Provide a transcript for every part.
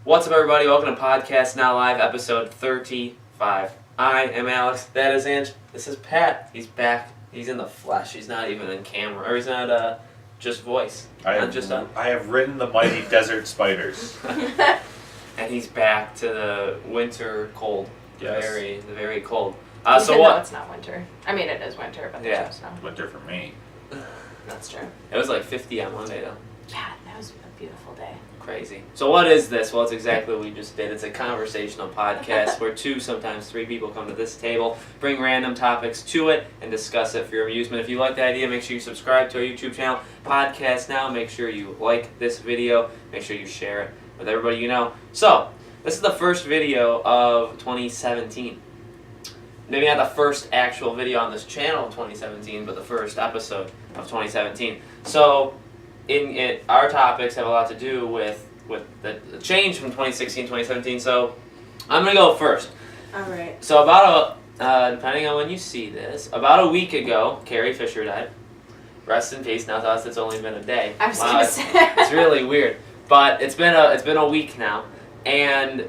What's up, everybody? Welcome to Podcast Now Live, episode 35. I am Alex. That is Ange. This is Pat. He's back. He's in the flesh. He's not even in camera. Or he's not just voice. I have ridden the mighty desert spiders. And he's back to the winter cold. Yes. The very cold. So what? No, it's not winter. I mean, it is winter, but there's no snow. Winter for me. That's true. It was like 50 on Monday, though. Yeah, that was a beautiful day. Crazy. So what is this? Well, it's exactly what we just did. It's a conversational podcast where two, sometimes three people come to this table, bring random topics to it, and discuss it for your amusement. If you like the idea, make sure you subscribe to our YouTube channel, Podcast Now. Make sure you like this video. Make sure you share it with everybody you know. So, this is the first video of 2017. Maybe not the first actual video on this channel of 2017, but the first episode of 2017. So, our topics have a lot to do with the change from 2016 to 2017. So, I'm going to go first. All right. So, depending on when you see this, about a week ago, Carrie Fisher died. Rest in peace. Now to us, it's only been a day. I was going to say. It's really weird. But it's been a week now, and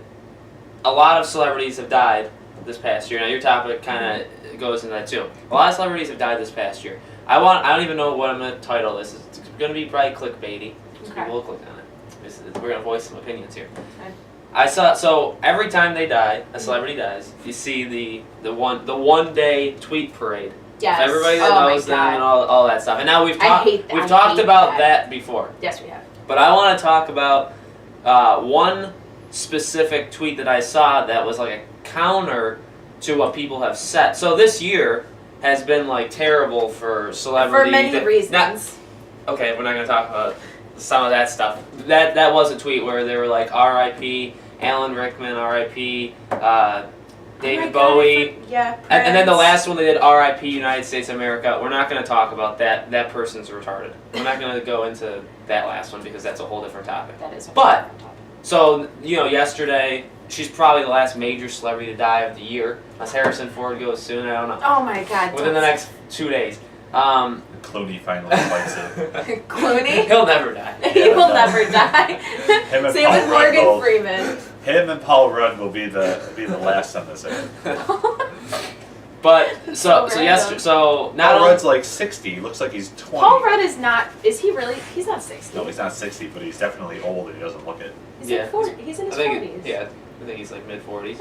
a lot of celebrities have died this past year. Now your topic kind of goes into that too. A lot of celebrities have died this past year. I don't even know what I'm going to title this. It's going to be probably clickbaity. So people will click on it. We're going to voice some opinions here. Okay. So every time they die, a celebrity dies, you see the one day tweet parade. Yes. So everybody that knows them and all that stuff. And now we've talked about that before. Yes, we have. But I want to talk about one specific tweet that I saw that was like a counter to what people have said. So this year has been like terrible for celebrity. For many reasons. Okay, we're not going to talk about some of that stuff. That was a tweet where they were like R.I.P. Alan Rickman, R.I.P. David Bowie. And then the last one they did R.I.P. United States of America. We're not going to talk about that. That person's retarded. We're not going to go into that last one because that's a whole different topic. That is a whole different topic. So, yesterday, she's probably the last major celebrity to die of the year. Unless Harrison Ford goes soon, I don't know. Oh my God. Within the next 2 days. Clooney finally fights it. Clooney? He'll never die. He will never die. Same with Morgan Freeman. Him and Paul Rudd will be the last on this earth. But so Paul Rudd's like 60. He looks like he's 20. Paul Rudd is not. Is he really? He's not 60. No, he's not 60, but he's definitely old and he doesn't look it. He's in 40. He's in his 40s. I think he's like mid-40s.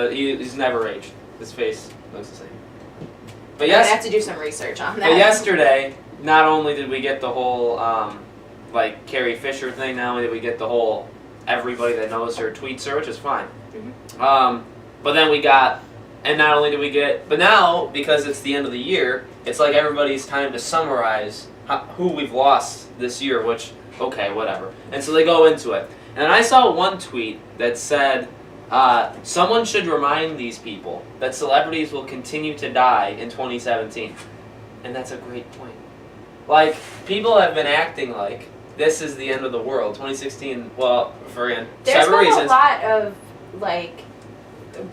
But he's never aged. His face looks the same. But I have to do some research on that. But yesterday, not only did we get the whole Carrie Fisher thing, not only did we get the whole everybody that knows her tweets her, which is fine. Mm-hmm. But then we got, and not only did we get, but now because it's the end of the year, it's like everybody's time to summarize who we've lost this year. Which, okay, whatever. And so they go into it. And I saw one tweet that said, someone should remind these people that celebrities will continue to die in 2017. And that's a great point. Like, people have been acting like this is the end of the world. 2016, well, for several reasons. There's been a lot of, like,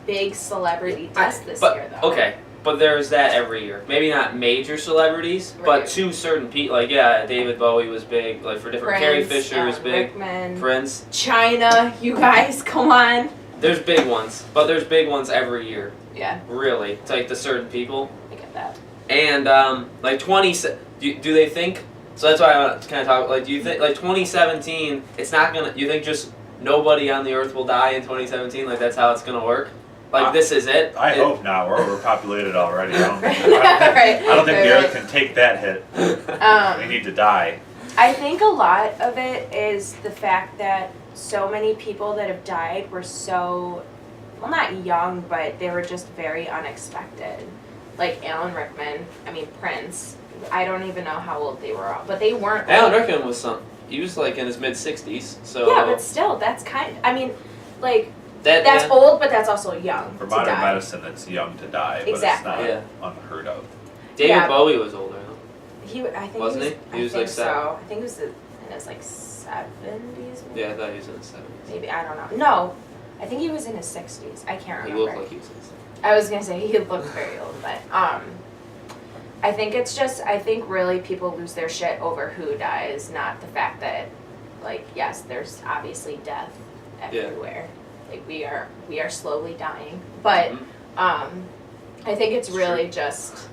big celebrity deaths this year, though. Okay, but there's that every year. Maybe not major celebrities, but two certain people. Like, David Bowie was big, like, for different. Carrie Fisher was big. Rickman, Prince. China, you guys, come on. There's big ones, but there's big ones every year. Yeah. Really. It's like the certain people. I get that. And, like, do they think, so that's why I want to kind of talk, like, do you think, like, 2017, it's not going to, you think just nobody on the earth will die in 2017? Like, that's how it's going to work? Like, this is it? I hope not. We're overpopulated already. I don't think the earth can take that hit. We need to die. I think a lot of it is the fact that so many people that have died were so, well, not young, but they were just very unexpected. Like Alan Rickman, Prince. I don't even know how old they were, but they weren't. Alan Rickman was he was like in his mid-60s, so. Yeah, but still, that's that's old, but that's also young. For modern medicine, it's young to die, but exactly. It's not unheard of. David Bowie was older, though. I think wasn't he? He was like so. I think he was in his like 70s. Maybe? Yeah, I thought he was in his 70s. Maybe, I don't know. No, I think he was in his 60s. I can't remember. He looked like he was in his 60s. I was gonna say he looked very old, but I think really people lose their shit over who dies, not the fact that, like, yes, there's obviously death everywhere. Like we are slowly dying. But I think it's really just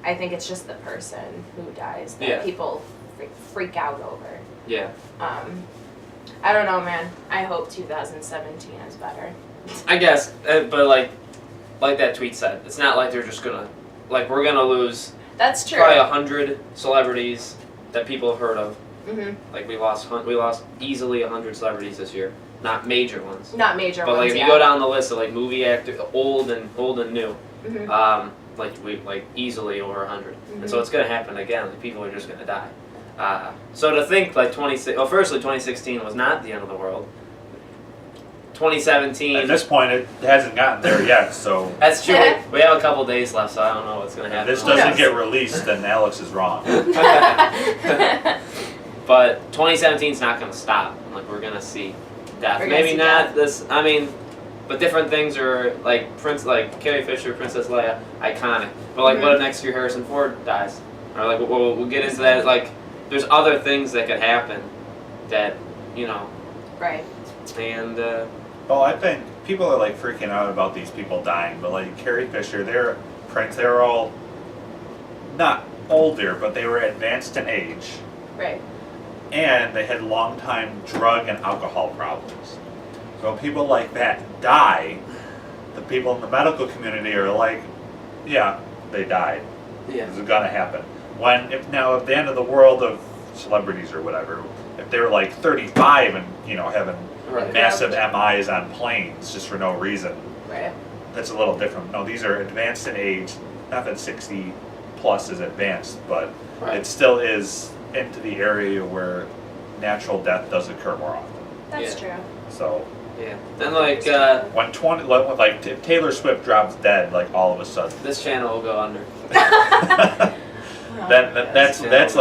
the person who dies that people freak out over. Yeah. I don't know, man. I hope 2017 is better. I guess, but like that tweet said, it's not like they're just gonna, like we're gonna lose. That's true. Probably 100 celebrities that people have heard of. Mhm. Like we lost easily 100 celebrities this year. Not major ones. Not major but ones. But like if you go down the list of like movie actors, old and new, like easily over 100. And so it's gonna happen again. Like people are just gonna die. So to think like firstly 2016 was not the end of the world. 2017. At this point, it hasn't gotten there yet, so. That's true. We have a couple days left, so I don't know what's gonna happen. If this doesn't get released, then Alex is wrong. But 2017 is not gonna stop. Like we're gonna see death. Maybe not this. I mean, but different things are like Carrie Fisher, Princess Leia, iconic. But like, what if next year Harrison Ford dies? Or like, we'll get into that. Like, there's other things that could happen that, Right. And. Well, I think people are like freaking out about these people dying, but like Carrie Fisher, they were all not older, but they were advanced in age. Right. And they had long-time drug and alcohol problems. So when people like that die, the people in the medical community are like, yeah, they died. Yeah. This is gonna happen. If the end of the world of celebrities or whatever, if they're like 35 and having massive MIs on planes just for no reason, right? That's a little different. No, these are advanced in age. Not that 60 plus is advanced, but it still is into the area where natural death does occur more often. That's true. So. Yeah. Then like if Taylor Swift drops dead, like all of a sudden, this channel will go under. That's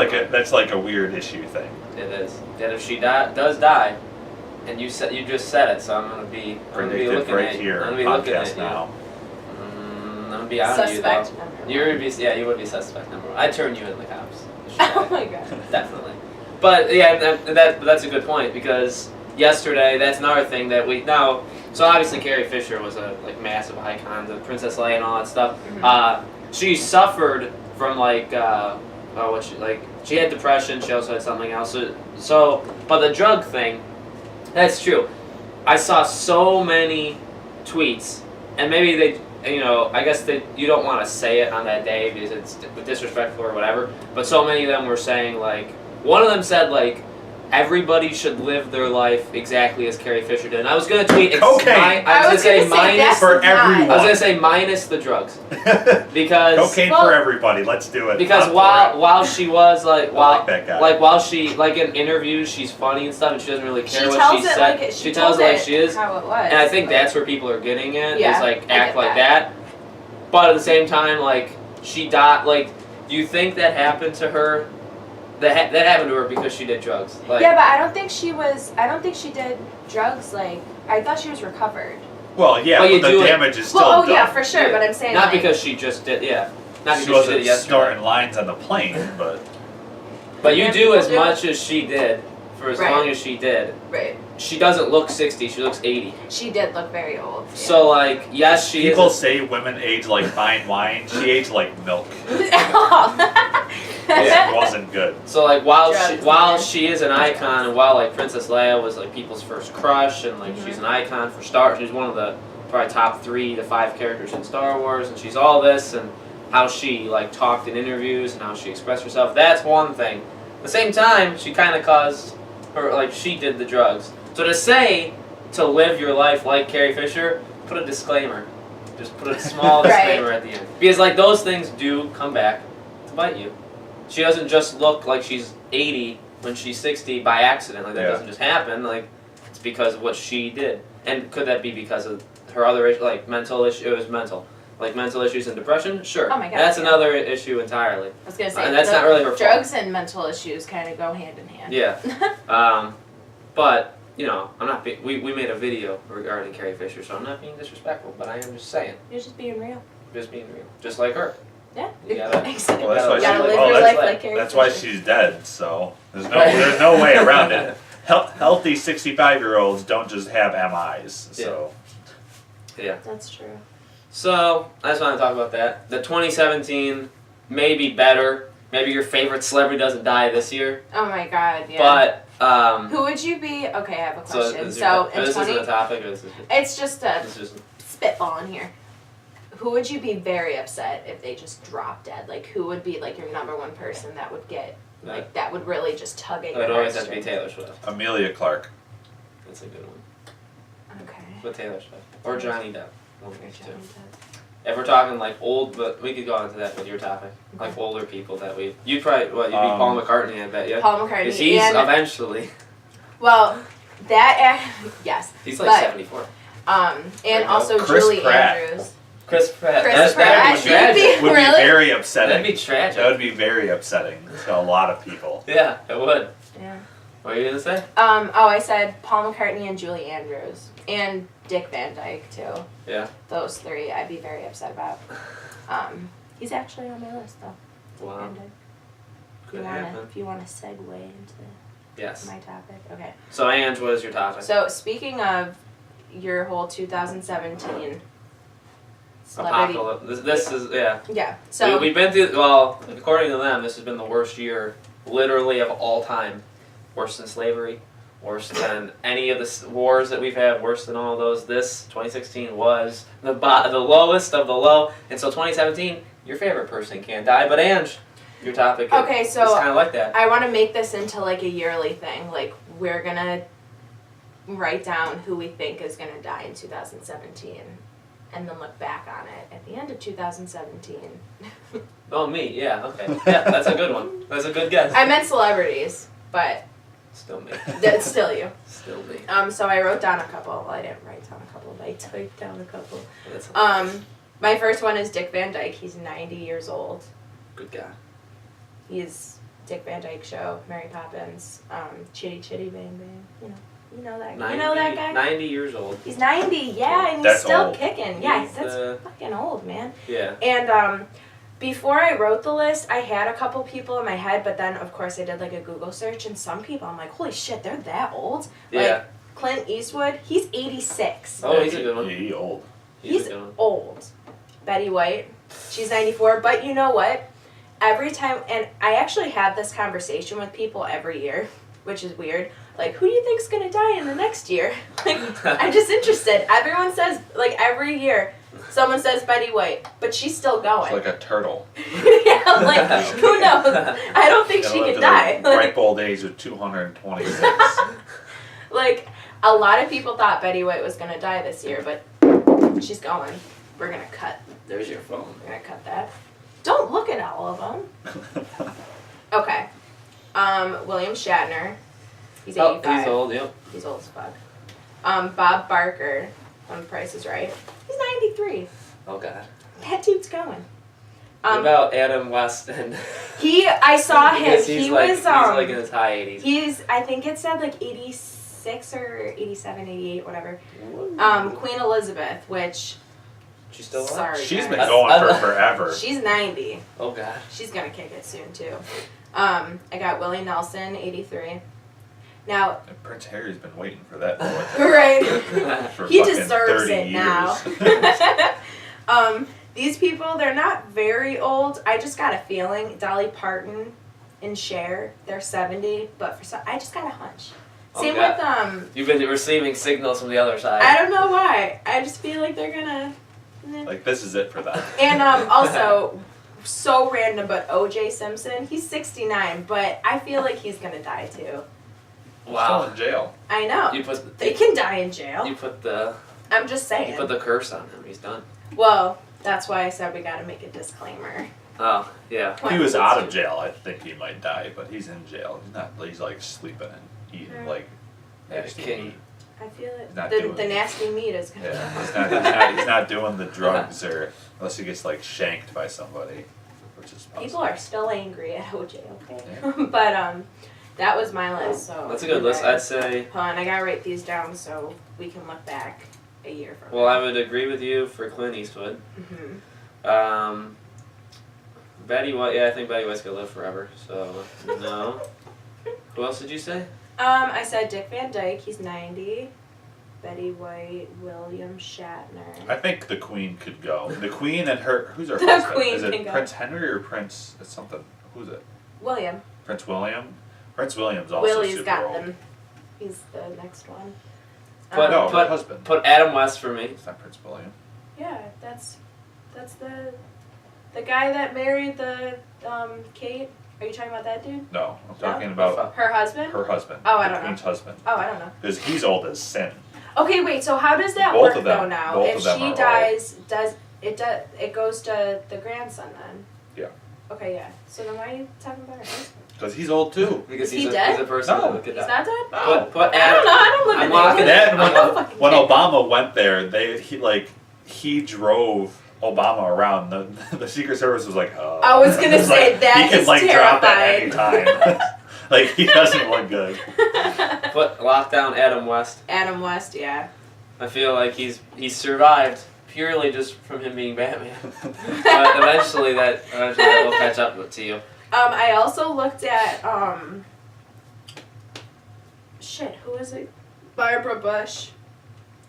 like a weird issue thing. It is. That if she does die, and you just said it, so I'm gonna be looking right at you. here. I'm gonna be looking at you. Now. I'm gonna be out on you though. You would be suspect number one. I'd turn you in the cops. Oh my god. Definitely. But yeah, that's a good point because yesterday, that's another thing that we now. So obviously Carrie Fisher was a massive icon, the Princess Leia and all that stuff. She suffered from she had depression. She also had something else. But the drug thing, that's true. I saw so many tweets, and maybe I guess you don't want to say it on that day because it's disrespectful or whatever. But so many of them were saying one of them said everybody should live their life exactly as Carrie Fisher did. And I was going to tweet... Cocaine! I was going to say minus for everyone. I was going to say minus the drugs. Because... Cocaine for everybody. Let's do it. Because while she was like that guy. while she in interviews she's funny and stuff and she doesn't really care what she said. She tells it like she is. How it was. And I think that's where people are getting at. Yeah, is act like that. But at the same time she died do you think that happened to her? That happened to her because she did drugs. Yeah, but I don't think she did drugs. I thought she was recovered. Well, yeah, but the damage is still done. Yeah, for sure. Yeah. But I'm saying not because she just did. Yeah, not because she wasn't she did it yesterday. snorting lines on the plane, but. But you do as much as she did for as long as she did. Right. She doesn't look 60. She looks 80. She did look very old. Yeah. So yes, she is. People say women age like fine wine. She aged like milk. It wasn't good. So while she is an icon, and while Princess Leia was people's first crush, and she's an icon for Star, she's one of the probably top 3 to 5 characters in Star Wars, and she's all this, and how she talked in interviews and how she expressed herself. That's one thing. At the same time, she kind of caused her she did the drugs. So to live your life like Carrie Fisher, put a disclaimer. Just put a small disclaimer at the end. Because those things do come back to bite you. She doesn't just look like she's 80 when she's 60 by accident. That doesn't just happen. It's because of what she did. And could that be because of her other mental issue? It was mental. Mental issues and depression? Sure. Oh my God. That's another issue entirely. I was going to say, and that's not really her fault. Drugs and mental issues kind of go hand in hand. Yeah. But, I'm not we made a video regarding Carrie Fisher, so I'm not being disrespectful, but I am just saying. You're just being real. Just being real. Just like her. Yeah. Well, that's why she's dead, so there's no way around it. healthy 65-year-olds don't just have MIs. So Yeah. That's true. So I just want to talk about that. The 2017 may be better. Maybe your favorite celebrity doesn't die this year. Oh my god, yeah. But who would you be? Okay, I have a question. this in isn't 20, a topic. Or this is it's just a this is spitball in here. Who would you be very upset if they just dropped dead? Like, who would be like your number one person that would get like that would really just tug at it your would always have to be heartstrings? Taylor Swift. Amelia Clark. That's a good one. Okay. But Taylor Swift or Johnny Depp. One of Or those two. Johnny Depp. If we're talking like old, but we could go into that with your topic, like older people that you'd probably you'd be Paul McCartney, I bet, yeah. Paul McCartney. Because he's and, eventually. well, yes. He's like but, 74. And also Chris Julie Pratt. Andrews. Chris Pratt. Chris That'd be Pratt. tragic. He'd Would Really? be very upsetting. That'd be tragic. That would be very upsetting to a lot of people. Yeah, it would. Yeah. What were you gonna say? I said Paul McCartney and Julie Andrews. And Dick Van Dyke, too. Yeah. Those three I'd be very upset about. He's actually on my list, though. Wow. Van Dyke. Could happen. If you want to segue into Yes. my topic. Okay. So Ange, what is your topic? So, speaking of your whole 2017 celebrity... Apocalypse. This is, yeah. Yeah, so... We've been through, well, according to them, this has been the worst year, literally, of all time. Worse than slavery, worse than any of the wars that we've had, worse than all those. This, 2016, was the lowest of the low. And so 2017, your favorite person can't die. But Ange, your topic Okay, is so kind of like that. I want to make this into like a yearly thing. Like, we're going to write down who we think is going to die in 2017. And then look back on it at the end of 2017. Oh, me, yeah, okay. Yeah, that's a good one. That's a good guess. I meant celebrities, but Still me. that's still you. Still me. So I wrote down a couple. Well, I didn't write down a couple, but I typed down a couple. That's My first one is Dick Van Dyke. He's 90 years old. good guy. He's Dick Van Dyke Show, Mary Poppins, Chitty Chitty Bang Bang. You know that. 90, You know that guy. 90 years old. He's 90. Yeah, and he's That's still old. kicking. Yeah, He's, that's fucking old, man. Yeah. And before I wrote the list, I had a couple people in my head, but then of course I did like a Google search, and some people I'm like, holy shit, they're that old. Yeah. Like Clint Eastwood, he's 86. Oh, he's a good one. Yeah, he old. He's a good one. old. Betty White, she's 94. But you know what? Every time, and I actually have this conversation with people every year, which is weird. Like, who do you think's gonna die in the next year? Like, I'm just interested. Everyone says, like, every year, someone says Betty White, but she's still going. It's like a turtle. Yeah, I'm like, who knows? I don't think she Gotta could live to die. the ripe old age of 226. Like, a lot of people thought Betty White was gonna die this year, but she's going. We're gonna cut. There's your phone. We're gonna cut that. Don't look at all of them. Okay. William Shatner. He's 85. Oh, he's old, yep. He's old as fuck. Bob Barker on Price is Right. He's 93. Oh, God. That dude's going. What about Adam West and... I saw him. Because He like, was, he's like in his high 80s. I think it said like 86 or 87, 88, whatever. Queen Elizabeth, which, She's still alive? sorry She's guys. been going for forever. She's 90. Oh, God. She's gonna kick it soon too. I got Willie Nelson, 83. Now, And Prince Harry's been waiting for that moment right, for he fucking deserves 30 it years. now. These people, they're not very old. I just got a feeling. Dolly Parton and Cher, they're 70, but for some, I just got a hunch. Oh, Same God. with You've been receiving signals from the other side. I don't know why. I just feel like they're gonna. Like, this is it for them. And also, so random, but O.J. Simpson, he's 69, but I feel like he's gonna die too. Wow. Still in jail. I know. You put They can die in jail. you put the I'm just saying. you put the curse on him. He's done. Well, that's why I said we gotta make a disclaimer. Oh, yeah. If he was out of jail, I think he might die, but he's in jail. He's not. He's like sleeping and eating like nasty king. meat. I feel it. He's not The doing it. nasty meat is gonna Yeah, die. he's not doing the drugs or unless he gets like shanked by somebody, which is possible. People are still angry at OJ, okay? Yeah. But that was my list. So That's a good list. I'd say. Hold on, I gotta write these down so we can look back a year from Well, now. I would agree with you for Clint Eastwood. Mhm. Betty White. Yeah, I think Betty White's gonna live forever. So no. Who else did you say? I said Dick Van Dyke. He's 90. Betty White, William Shatner. I think the Queen could go. The Queen and her. Who's her The husband? Queen Is it can go. Prince Henry or Prince? It's something. Who's it? William. Prince William. Prince William's also Willie's super got old. them. He's the next one. But No, Put- her husband. Put Adam West for me. It's not Prince William. Yeah, that's the guy that married the Kate. Are you talking about that dude? No, I'm No? talking about Her husband? her husband. Oh, I the don't know. Queen's husband. Oh, I don't know. Because he's old as sin. Okay, wait. So how does that Both work of them- though? Now, both if of them she are dies, it goes to the grandson then? Yeah. Okay, yeah. So then why are you talking about her husband? Because he's old too. Because Is he he's dead? a person No. that could He's die. not dead. No. Put I Adam. don't know. I don't live I'm in locking England. Then I don't when, fucking when care. Obama went there, he drove Obama around. The Secret Service was like, oh. I was gonna It's say like, that he can is like drop that terrifying. anytime. Like he doesn't look good. Put lock down Adam West. Adam West, yeah. I feel like he's survived purely just from him being Batman. But eventually that will catch up to you. I also looked at shit. Who is it? Barbara Bush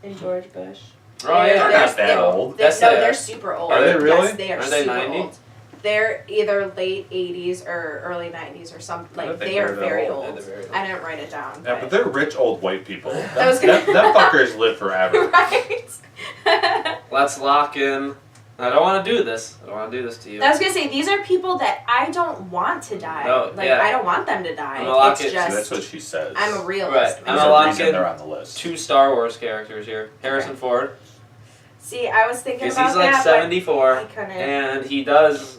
and George Bush. Oh yeah. They're not that old. They're super old. Are they really? Yes, they are, Are they super 90? old. They're either late 80s or early 90s or something. I don't Like think they are they're that very old. old. Yeah, they're very old. I didn't write it down. Yeah, but they're rich old white people. I was gonna- Them fuckers live forever. right. Let's lock in. I don't want to do this. I don't want to do this to you. I was gonna say these are people that I don't want to die. No, like yeah. I don't want them to die. I'm gonna lock It's it. See, just that's what she says. I'm a realist. Right. I'm There's gonna a lock reason in they're on the list. 2 Star Wars characters here. Harrison Ford, See, I was thinking because about he's like that, 74, but I couldn't. and he does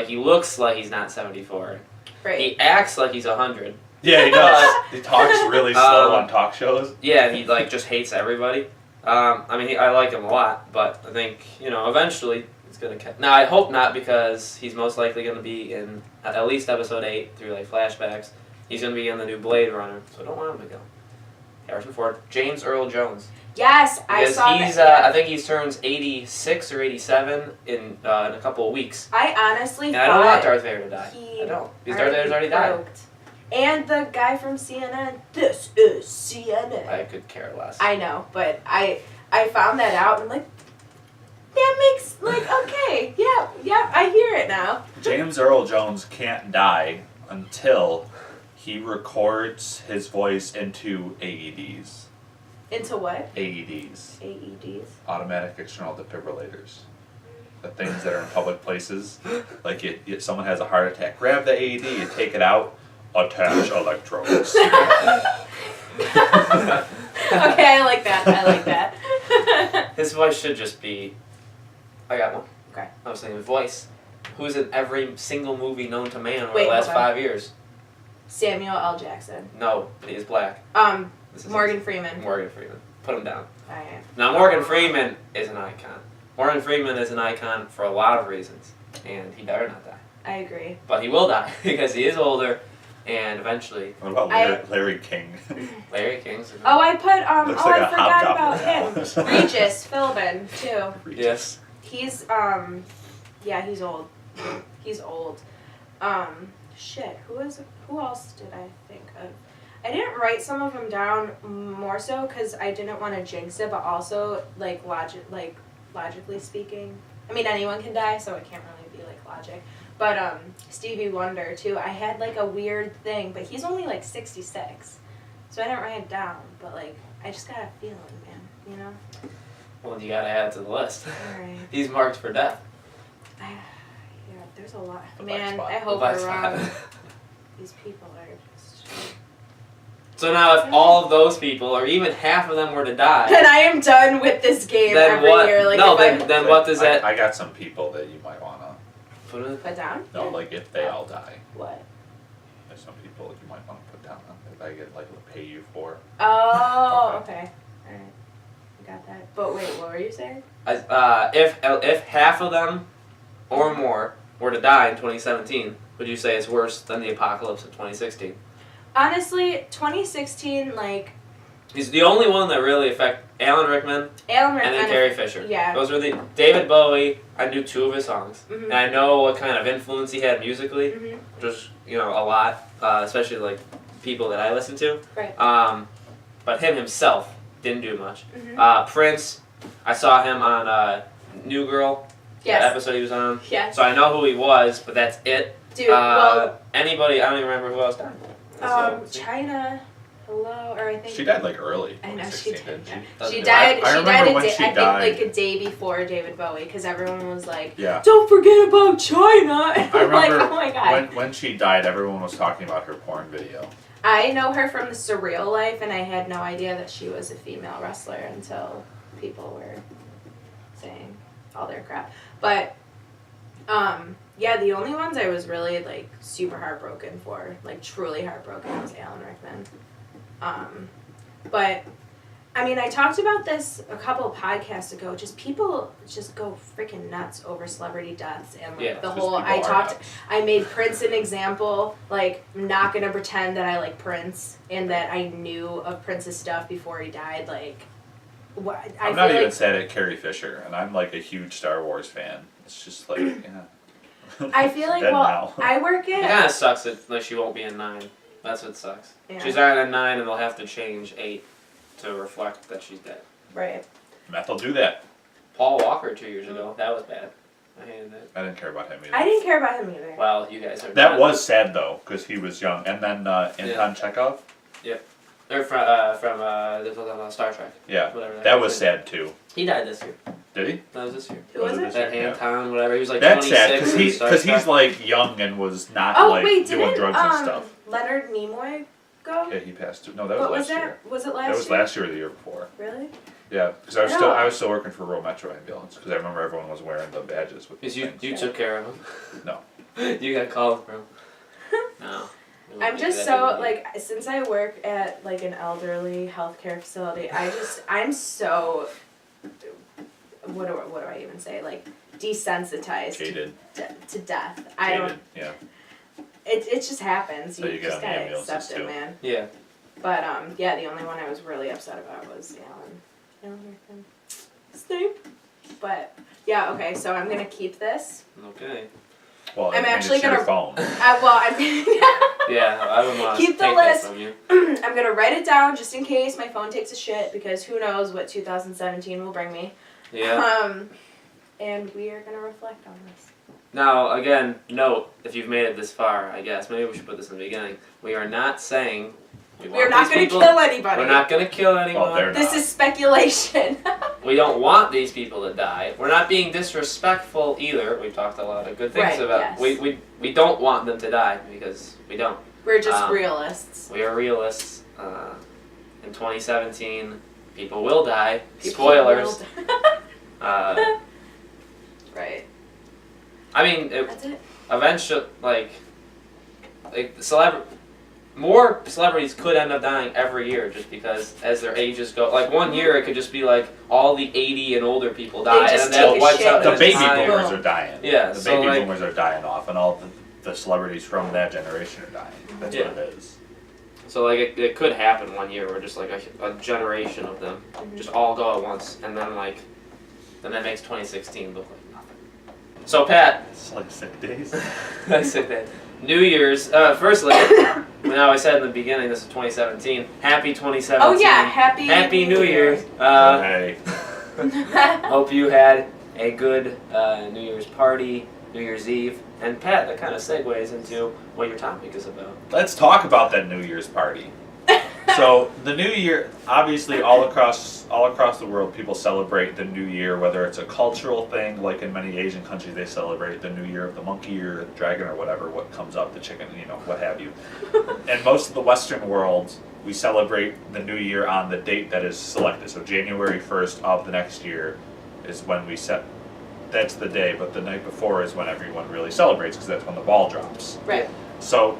he looks like he's not 74. Right. He acts like he's 100. Yeah, he does. He talks really slow on talk shows. Yeah, he just hates everybody. I mean, I like him a lot, but I think eventually it's gonna. Now I hope not, because he's most likely gonna be in at least episode 8 through flashbacks. He's gonna be in the new Blade Runner, so I don't want him to go. Harrison Ford, James Earl Jones. Yes, I Because saw he's, that. I think he turns 86 or 87 in a couple of weeks. I honestly And thought I don't want Darth Vader to die. he I don't. Because Darth Vader's already died. croaked. And the guy from CNN. This is CNN. I could care less. I know, but I found that out and I'm like, that makes okay, yeah, I hear it now. James Earl Jones can't die until he records his voice into AEDs. Into what? AEDs. AEDs. Automatic external defibrillators. The things that are in public places. Like if someone has a heart attack, grab the AED, you take it out, attach electrodes. Okay, I like that. His voice should just be. I got one. Okay. I was thinking voice. Who's in every single movie known to man over Wait, the last hold on. 5 years? Samuel L. Jackson. No, but he is black. This is Morgan Freeman. Morgan Freeman. Put him down. Alright. Now, Morgan Freeman is an icon. Morgan Freeman is an icon for a lot of reasons, and he better not die. I agree. But he will die because he is older, and eventually What about Larry King? Larry King's. Oh, I put Looks I like a forgot about hobgoblin. him. Regis Philbin too. Yes. He's yeah, he's old. He's old. Shit. Who else did I think of? I didn't write some of them down more so because I didn't want to jinx it, but also logically speaking. I mean, anyone can die, so it can't really be logic. But Stevie Wonder too. I had a weird thing, but he's only 66, so I didn't write it down. But I just got a feeling, man. You know. Well, you gotta add it to the list. Alright. He's marked for death. Yeah, there's a lot. The black Man, spot. I hope Black we're wrong. spot. These people are just. So now, if all of those people, or even half of them, were to die, Then I am done with this game then every what? year. No, if then what does that I got some people that you might wanna. put in? put down? No, if they all die. What? There's some people you might want to put down that I get to pay you for. Oh, okay. Alright. I got that. But wait, what were you saying? If half of them or more were to die in 2017, would you say it's worse than the apocalypse of 2016? Honestly, 2016, He's the only one that really affect Alan Rickman Alan Rickman. and then Carrie Fisher. Yeah. Those were the David Bowie. I knew 2 of his songs, Mhm. and I know what kind of influence he had musically, Mhm. which was a lot, especially people that I listen to. Right. But him himself didn't do much. Mm-hmm. Prince, I saw him on New Girl. Yes. That episode he was on. Yes. So I know who he was, but that's it. Dude, well, anybody, I don't even remember who else died. China, hello, or I think She died like early. I know she did. didn't Yeah. She Doesn't died. I She remember died. when she I died. think like a day before David Bowie, because everyone was like, Yeah. "Don't forget about China." I remember like, oh my god. when she died, everyone was talking about her porn video. I know her from the Surreal Life, and I had no idea that she was a female wrestler until people were saying all their crap. But, yeah, the only ones I was really, like, super heartbroken for, like, truly heartbroken, was Alan Rickman. But, I mean, I talked about this a couple of podcasts ago. Just people just go freaking nuts over celebrity deaths and, like, Yeah, the Just whole, people are nuts. I made Prince an example. Like, I'm not gonna pretend that I like Prince and that I knew of Prince's stuff before he died. Like, what I I'm feel not even like sad at Carrie Fisher, and I'm like a huge Star Wars fan. It's just like, yeah. I feel like Dead well, now. I work It at kind of sucks that like, she won't be in 9. That's what sucks. Yeah. She's not in 9, and they'll have to change 8 to reflect that she's dead. right. Meth will do that. Paul Walker 2 years ago. That was bad. I hated it. I didn't care about him either. I didn't care about him either. Well, you guys are That not. was sad though, because he was young. And then Anton Chekhov. They're from Star Trek. Yeah, Whatever that was sad too. He died this year. Did he? That was this year. Who was it? That Yeah. Anton, whatever. He was like That's 26. sad because Star he's Trek. like young and was not Oh like wait, doing didn't drugs and stuff. Leonard Nimoy go? Yeah, he passed. No, that was What was last that? year. Was it last That was year? last year or the year before. Really? Yeah, because I was No. still working for Rural Metro Ambulance because I remember everyone was wearing the badges with. Because the you things. took care of him. No. You got called from. No. I'm just so like since I work at like an elderly healthcare facility, I'm so what do I even say, like desensitized Jaded. to death. I don't. Jaded. Yeah. It just happens. So you get just on the gotta ambulances, accept it, too. man. Yeah. But yeah, the only one I was really upset about was Alan Rickman. Snape. But yeah, okay. So I'm gonna keep this. Okay. Well, I'm I mean, actually it's your gonna- phone. Well, I'm. Yeah, I would want to Keep the take that list. from you. I'm gonna write it down just in case my phone takes a shit, because who knows what 2017 will bring me. Yeah. And we are gonna reflect on this. Now, again, note, if you've made it this far, I guess, maybe we should put this in the beginning. We are not saying we We're want not these gonna people- kill anybody. We're not going to kill anyone. Well, they're This not. is speculation. We don't want these people to die. We're not being disrespectful either. We've talked a lot of good things Right, about. yes. We don't want them to die because we don't. We're just Um, realists. We are realists. In 2017, people will die. People Spoilers. will- right. I mean, That's it. eventually, more celebrities could end up dying every year just because as their ages go. Like 1 year, it could just be like all the 80 and older people die, They just and then that take a wipes shit. out The the baby entire- boomers are dying. Yeah, The so baby like, boomers are dying off, and all the celebrities from that generation are dying. That's Yeah. what it is. so like it could happen 1 year where just like a generation of them just all go at once, and then that makes 2016 look like nothing. So Pat, It's like sick days. I said that. New Year's. Firstly, now I said in the beginning, this is 2017. Happy 2017. Oh yeah, Happy New Year. Hey. Hope you had a good New Year's party, New Year's Eve. And Pat, that kind of segues into what your topic is about. Let's talk about that New Year's party. So the New Year, obviously, all across the world, people celebrate the New Year, whether it's a cultural thing, like in many Asian countries, they celebrate the New Year of the monkey or the dragon or whatever, what comes up, the chicken, what have you. And most of the Western world, we celebrate the New Year on the date that is selected. So January 1st of the next year is when we set. That's the day, but the night before is when everyone really celebrates because that's when the ball drops. Right. So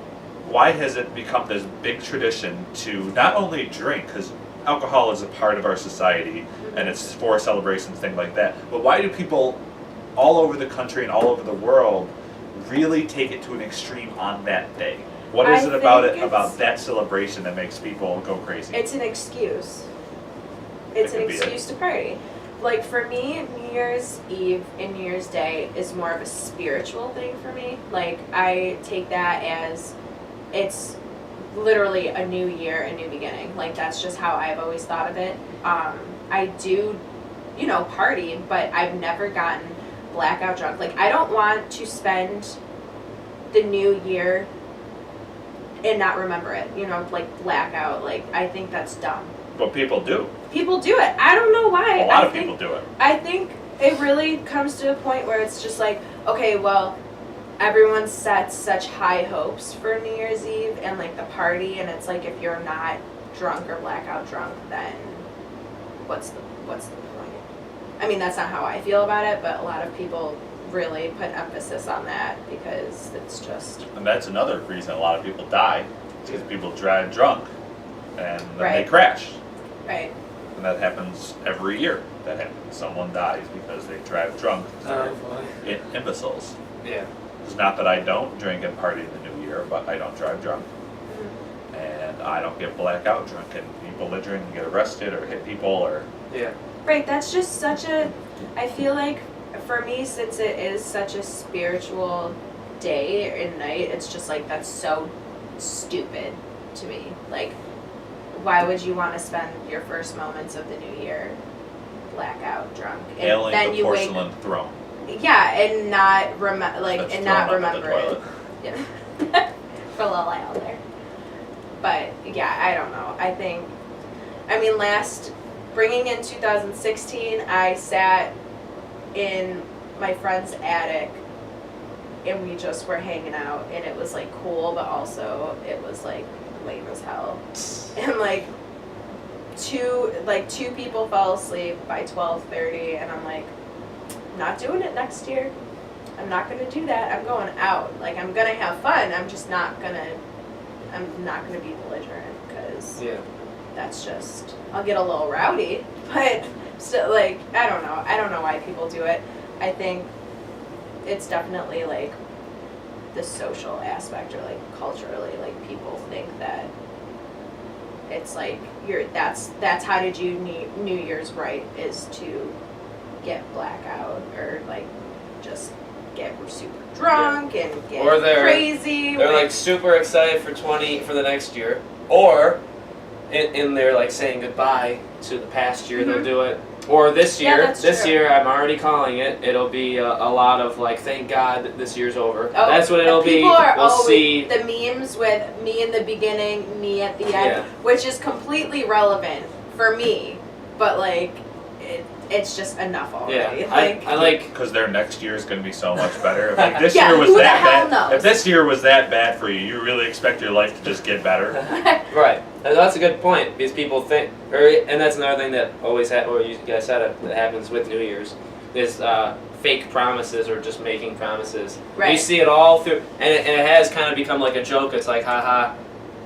why has it become this big tradition to not only drink, because alcohol is a part of our society and it's for celebrations, things like that, but why do people all over the country and all over the world really take it to an extreme on that day? What is I it about think it, it's- about that celebration that makes people go crazy? It's an excuse. It's That an could be it. excuse to party. Like for me, New Year's Eve and New Year's Day is more of a spiritual thing for me. Like I take that as it's literally a new year, a new beginning. Like, that's just how I've always thought of it. I do, party, but I've never gotten blackout drunk. Like, I don't want to spend the new year and not remember it, like blackout. Like, I think that's dumb. But people do. People do it. I don't know why. A lot of people do it. I think it really comes to a point where it's just like, okay, well, everyone sets such high hopes for New Year's Eve and like the party, and it's like, if you're not drunk or blackout drunk, then what's the point? I mean, that's not how I feel about it, but a lot of people really put emphasis on that because it's just... And that's another reason a lot of people die, because people drive drunk and then Right. they crash. Right. And that happens every year. That happens. Someone dies because they drive drunk. Imbeciles. Yeah. It's not that I don't drink and party in the new year, but I don't drive drunk. And I don't get blackout drunk and be belligerent and get arrested or hit people or... Yeah. Right, that's just such a... I feel like, for me, since it is such a spiritual day and night, it's just like, that's so stupid to me. Like, why would you want to spend your first moments of the new year blackout drunk? And Hailing then the you porcelain throne. Yeah, and not That's and not thrown up in the remember it. toilet. Yeah. For a little while there. But yeah, I don't know. Bringing in 2016, I sat in my friend's attic and we just were hanging out, and it was like cool, but also it was like lame as hell. And like two people fell asleep by 12:30, and I'm like, not doing it next year. I'm not gonna do that. I'm going out. Like, I'm gonna have fun. I'm not gonna be belligerent, because that's just, I'll get a little rowdy, but still, like, I don't know why people do it. I think it's definitely like the social aspect, or like culturally, like people think that it's like that's how did you New Year's right, is to get blackout or like just get super drunk and get Or they're crazy. They're like super excited for the next year, or in their like saying goodbye to the past year, they'll do it. Or this year, that's true. year I'm already calling it. It'll be a lot of like, thank God that this year's over. Oh, That's what it'll be. People are We'll always see. the memes with me in the beginning, me at the end, Yeah. which is completely relevant for me, but like it's just enough already. Yeah, Like, I like. Because their next year is going to be so much better. If like, this Yeah, year was who the that hell bad. knows? If this year was that bad for you, you really expect your life to just get better. Right, and that's a good point, because people think, and that's another thing that always or you guys said it, that happens with New Year's, is fake promises or just making promises. Right. You see it all through, and it has kind of become like a joke. It's like, haha,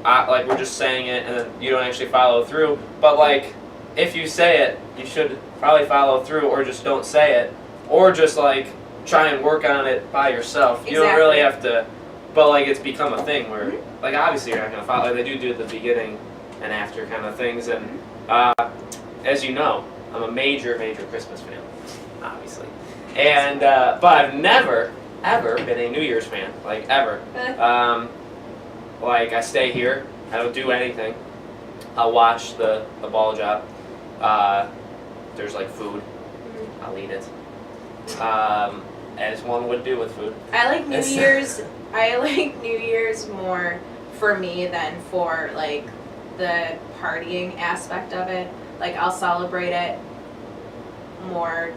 like we're just saying it, and then you don't actually follow through. But like, if you say it, you should probably follow through, or just don't say it, or just like try and work on it by yourself. You don't really have to. But like, it's become a thing where, like, obviously you're not gonna follow. Like, they do the beginning and after kind of things, and as you know, I'm a major Christmas fan, obviously, and but I've never ever been a New Year's fan, like ever. Like, I stay here, I don't do anything. I'll watch the ball drop. There's like food, I'll eat it. As one would do with food. I like New Year's more for me than for like the partying aspect of it. Like, I'll celebrate it more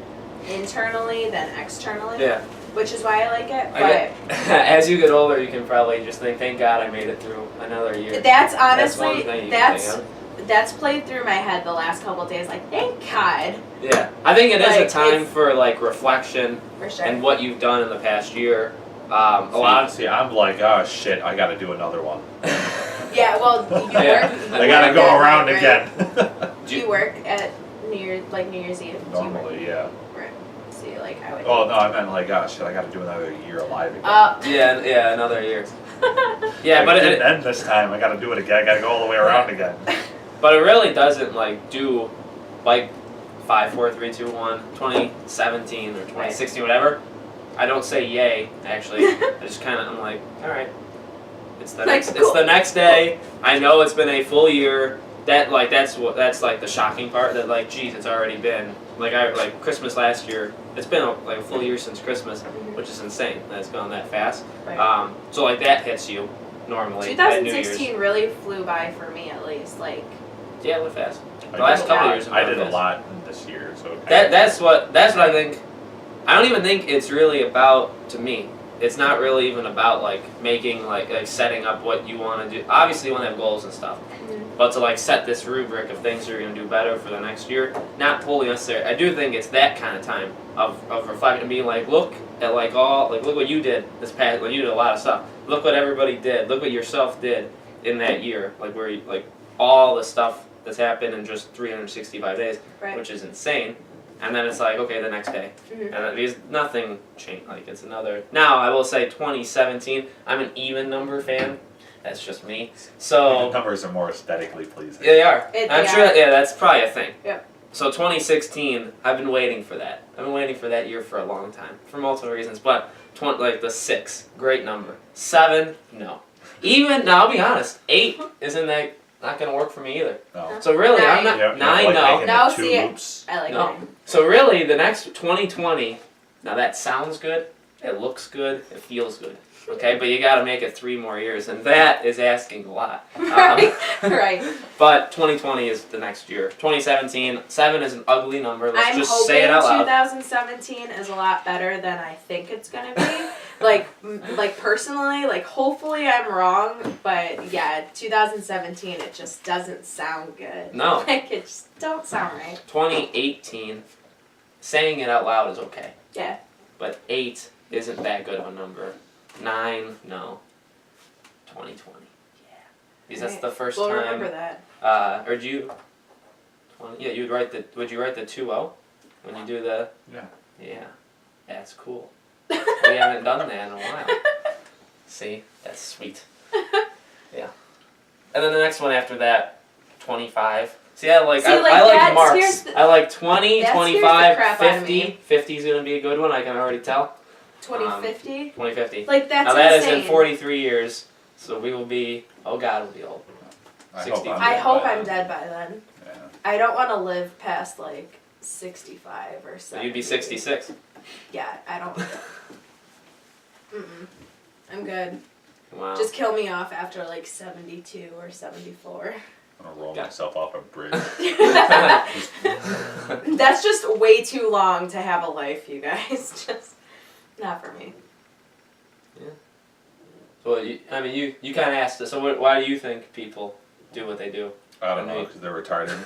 internally than externally. Yeah. Which is why I like it. But As you get older, you can probably just think, thank God I made it through another year. that's one honestly thing you can think of. that's played through my head the last couple of days. Like, thank God. Yeah, I think it is Like, a time it's- for like reflection For sure. and what you've done in the past year. A lot of See, I'm like, oh shit, I got to do another one. Yeah, well, you Yeah. work. I got to work go at around night, again. right? Do you work at New Year's Eve? Normally, yeah. Right. See, like, I would. Oh no, I meant like, oh shit, I got to do another year alive again. yeah, another year. Yeah, but it it, didn't end this time. I got to do it again. I got to go all the way around again. but it really doesn't like do like 5, 4, 3, 2, 1, 2017 or 2016, whatever. I don't say yay. Actually, I just kind of I'm like, all right. It's the next day. I know it's been a full year. That's like the shocking part. That like, geez, it's already been like Christmas last year. It's been like a full year since Christmas, which is insane. That it's gone that fast. Right. So like that hits you normally. 2016 really flew by for me at least. Like. Yeah, it went fast. The I last did- couple of years. I did a lot in this year, so. That's what I think. I don't even think it's really about, to me. It's not really even about like making like setting up what you want to do. Obviously, you want to have goals and stuff, but to like set this rubric of things you're going to do better for the next year, not totally necessary. I do think it's that kind of time of reflecting and being like, look at look what you did this past. Like you did a lot of stuff. Look what everybody did. Look what yourself did in that year. Like where all the stuff that's happened in just 365 days, which is insane. And then it's like, okay, the next day. And because nothing changed. Like, it's another. Now, I will say 2017, I'm an even number fan. That's just me. So. The numbers are more aesthetically pleasing. Yeah, they are. I'm sure are. yeah, that's probably a thing. Yep. So 2016, I've been waiting for that. I've been waiting for that year for a long time. For multiple reasons. But, like the 6, great number. 7, no. Even, now I'll be honest, 8 isn't that. Not gonna work for me either. No. So really, 9. I'm not Yeah, 9. like No. making No, the two see, loops. I like No. 9. So really, the next 2020. Now that sounds good. It looks good. It feels good. Okay, but you got to make it 3 more years, and that is asking a lot. Right. But 2020 is the next year. 2017, 7 is an ugly number. Let's I'm just hoping say it out loud. 2017 is a lot better than I think it's gonna be. like personally, like hopefully I'm wrong, but yeah, 2017 it just doesn't sound good. No. Like it just don't sound right. 2018, saying it out loud is okay. Yeah. But 8 isn't that good of a number. 9, no. 2020, yeah. Because that's the first we'll time. remember that. Or do you? 20, yeah, would you write the 2-0 when you do the? Yeah. Yeah, that's cool. We haven't done that in a while. See, that's sweet. Yeah. And then the next one after that, 25. See, I like marks. I like 20, 25, 50. 50 is going to be a good one, I can already tell. 2050? 2050. Like, that's now that insane. is in 43 years, so we will be, oh God, we'll be old. I hope I'm dead by then. Yeah. I don't want to live past, like, 65 or 70. You'd be 66. Yeah, I don't. I'm good. Wow. Just kill me off after, like, 72 or 74. I'm gonna roll myself off a bridge. That's just way too long to have a life, you guys. Just not for me. Yeah. Well, you kind of asked us. So why do you think people do what they do? I don't know, because they're retarded.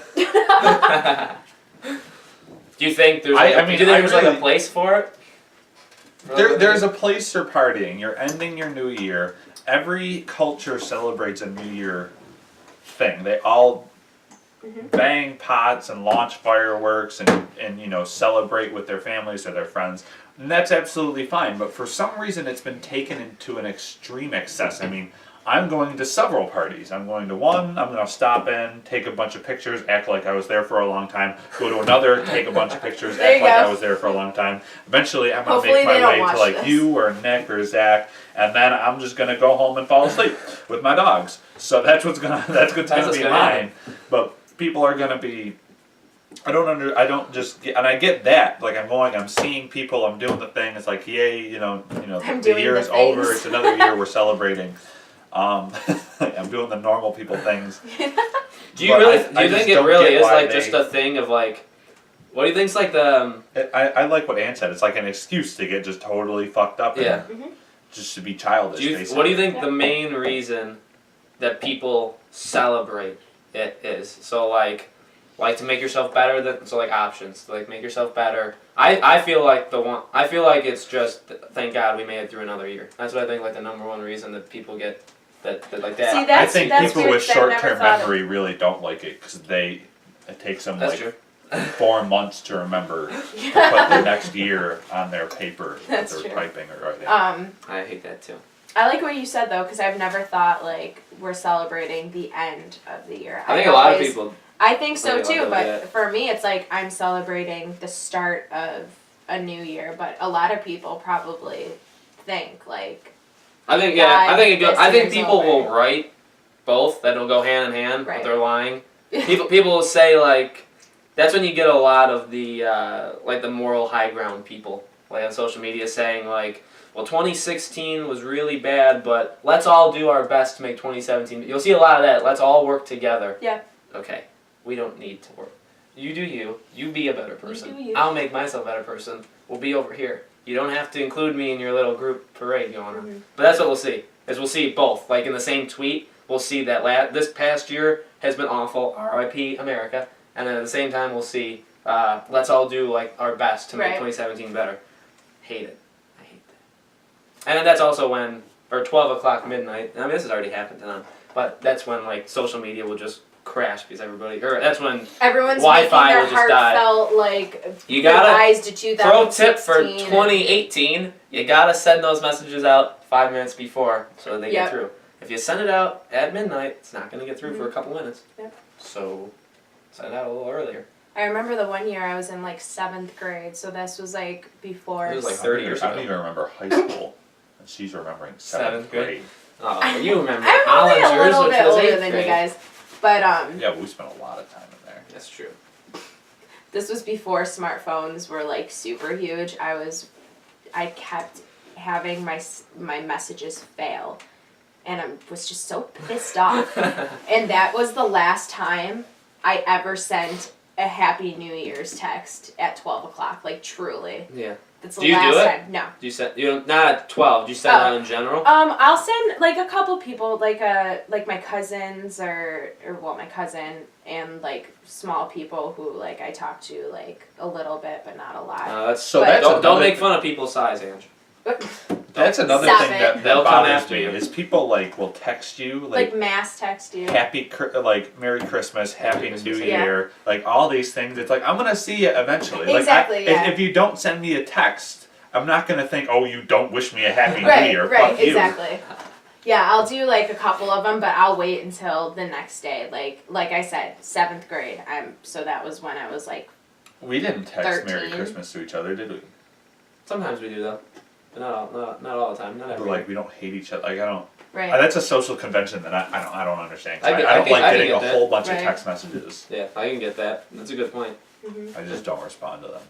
Do you think there's like a place for it? There's a place for partying. You're ending your new year. Every culture celebrates a new year thing. They all bang pots and launch fireworks and celebrate with their families or their friends. And that's absolutely fine. But for some reason it's been taken into an extreme excess. I mean, I'm going to several parties. I'm going to one, I'm going to stop in, take a bunch of pictures, act like I was there for a long time. Go to another, take a bunch of pictures, act like I was there for a long time. Eventually, I'm going to make my way to like you or Nick or Zach, and then I'm just going to go home and fall asleep with my dogs. So that's what's going to be mine. But people are going to be. I get that. Like I'm seeing people, I'm doing the thing. It's like, yay, the year is over. It's another year we're celebrating. I'm doing the normal people things. Do you think it really is like just a thing of like, what do you think's like the? I like what Ann said. It's like an excuse to get just totally fucked up. Yeah. Just to be childish. What do you think the main reason that people celebrate it is? So like to make yourself better like options to like make yourself better. I feel like it's just thank God we made it through another year. That's what I think like the number one reason that people get that like that. See, I think people with short-term memory really don't like it because it takes them true. 4 months to remember to put the next year on their paper that they're typing or writing. I hate that too. I like what you said though, because I've never thought like we're celebrating the end of the year. I think a lot of people. I think so too, but for me it's like I'm celebrating the start of a new year, but a lot of people probably think like I think it goes. this I think year's people over. will write both. That'll go hand in hand, Right. but they're lying. People will say like, that's when you get a lot of the like the moral high ground people like on social media saying like, well, 2016 was really bad, but let's all do our best to make 2017. You'll see a lot of that. Let's all work together. Yeah. Okay, we don't need to work. You do you. You be a better person. You do you. I'll make myself a better person. We'll be over here. You don't have to include me in your little group parade going on. Mm-hmm. But that's what we'll see. Is we'll see both. Like in the same tweet, we'll see that this past year has been awful. R.I.P. America. And then at the same time, we'll see. Let's all do like our best to make 2017 better. Hate it. I hate that. And then that's also when, or 12 o'clock midnight. I mean, this has already happened to them. But that's when like social media will just crash because that's when everyone's Wi-Fi making their will just die. heartfelt like You gotta goodbyes to 2016. pro tip for 2018: you gotta send those messages out 5 minutes before so that they get through. If you send it out at midnight, it's not gonna get through for a couple minutes. Yep. So send it out a little earlier. I remember the one year I was in like 7th grade, so this was like before. It was like 30 years I ago. don't even remember high school, and she's remembering 7th grade. Oh, you remember I'm only a Hollingers, little which bit was older 8th than grade. you guys, but Yeah, but we spent a lot of time in there. That's true. this was before smartphones were like super huge. I kept having my messages fail, and I was just so pissed off. And that was the last time I ever sent a Happy New Year's text at 12 o'clock. Like truly. Yeah. That's the Do you last do it? time. No. Do you send not at 12? Do you send it out in general? I'll send like a couple people, like my cousins or my cousin and like small people who like I talk to like a little bit but not a lot. Don't make fun of people's size, Ange. That's another Stop thing it. that They'll come bothers after me you. is people like will text you Like mass text you. like Merry Christmas, Happy Christmas, New yeah. Year, like all these things. It's like I'm gonna see you eventually. Exactly, Like yeah. if you don't send me a text, I'm not gonna think, oh, you don't wish me a Happy New Year. Right, Fuck you. exactly. Yeah, I'll do like a couple of them, but I'll wait until the next day. Like I said, 7th grade. So that was when I was like. We didn't text Merry 13. Christmas to each other, did we? Sometimes we do though, but not all the time. Not But every. like we don't hate each other. Like I don't. Right. That's a social convention that I don't understand. 'Cause I I don't like can getting get a that. whole bunch of Right. text messages. Yeah, I can get that. That's a good point. Mm-hmm. I just don't respond to them.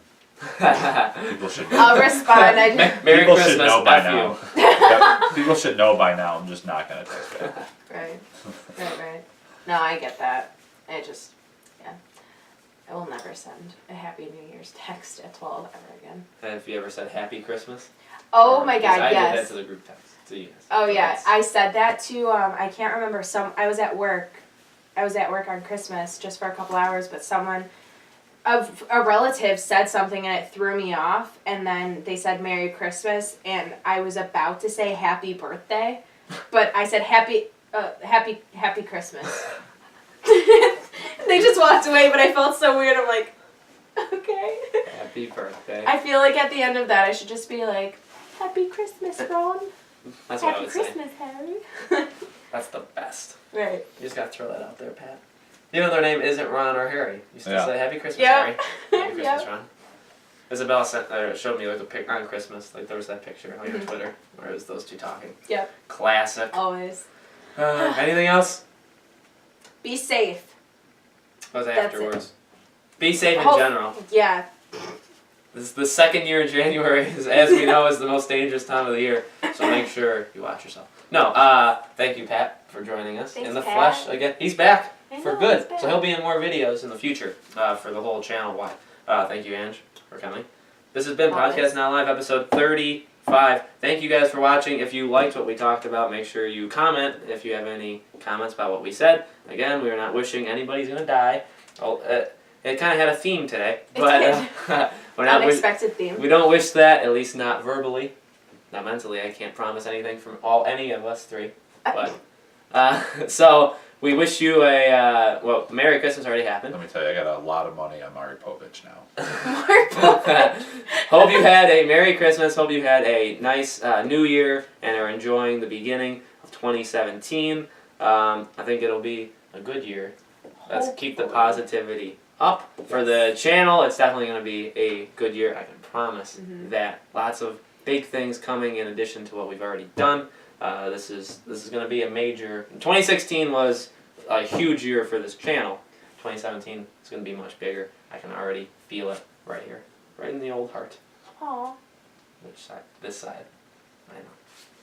People should. I'll respond. Merry People Christmas, should know by F you. now. Yep. People should know by now. I'm just not gonna text back. Right. No, I get that. I just, yeah. I will never send a Happy New Year's text at 12 ever again. And if you ever said Happy Christmas? Oh my God, I did that yes. to the group text. To you guys. Oh yeah, That's- I said that to, I can't remember, I was at work on Christmas just for a couple hours, but a relative said something and it threw me off, and then they said Merry Christmas, and I was about to say Happy Birthday, but I said Happy Christmas. They just walked away, but I felt so weird. I'm like, okay. Happy birthday. I feel like at the end of that, I should just be like, Happy Christmas, Ron. That's what I Happy would say. Christmas, Harry. That's the best. Right. You just gotta throw that out there, Pat. You know their name isn't Ron or Harry. You still Yeah. say Happy Christmas, Yeah. Harry. Happy Christmas, Yeah. Ron. Isabella showed me like a pic on Christmas. Like there was that picture on your Twitter where it was those two talking. Yep. Classic. Always. Anything else? Be safe. What was That's afterwards? Be safe in Hope- general. Yeah. This is the second year in January, as we know, is the most dangerous time of the year. So make sure you watch yourself. No, thank you, Pat, for joining us Thanks, in the Pat. flesh again. He's back I for know, good, he's back. so he'll be in more videos in the future for the whole channel. Why? Thank you, Ange, for coming. This has been Always. Podcast Now Live, episode 35. Thank you guys for watching. If you liked what we talked about, make sure you comment if you have any comments about what we said. Again, we are not wishing anybody's gonna die. Oh, it kind of had a theme today, but we're not Unexpected theme. we don't wish that, at least not verbally. Not mentally, I can't promise anything from any of us three. But so we wish you a Merry Christmas already happened. Let me tell you, I got a lot of money on Mari Povich now. Hope you had a Merry Christmas. Hope you had a nice New Year and are enjoying the beginning of 2017. I think it'll be a good year. Let's keep the positivity up for the channel. It's definitely going to be a good year. I can promise that. Lots of big things coming in addition to what we've already done. This is going to be a major. 2016 was a huge year for this channel. 2017 is going to be much bigger. I can already feel it right here, right in the old heart. Aw. Which side? This side. I know.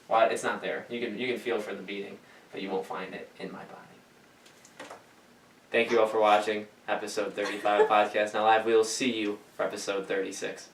Well, it's not there. You can feel for the beating, but you won't find it in my body. Thank you all for watching episode 35 of Podcast Now Live. We will see you for episode 36.